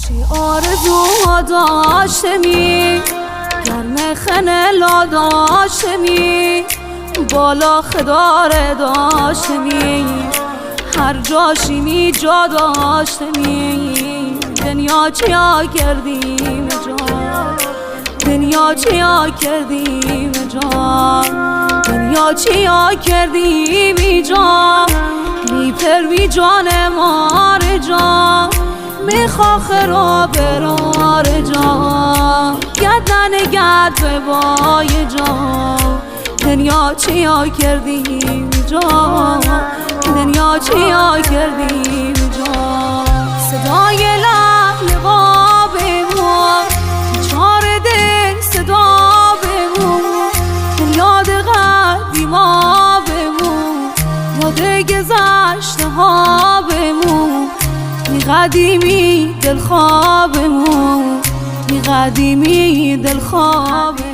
چه آرزوها داشتمی، گرم خنلا داشتمی، بالا خداره داشتمی، هر جاشیمی جا داشتمی. دنیا چیا کردیم جان، دنیا چیا کردیم جان، دنیا چیا کردیم جان. میپروی جان مار جان، میخوا خراب رار جان، گردن گرد به بای جان. دنیا چیا کردیم جان، دنیا چیا کردیم جان. صدای لحن بابمون چار دل صدا بمون، یاد قدیما بمون، یاد گذشته ها بمون. می قدیمی دل خوابمون، می قدیمی دل خوابمون.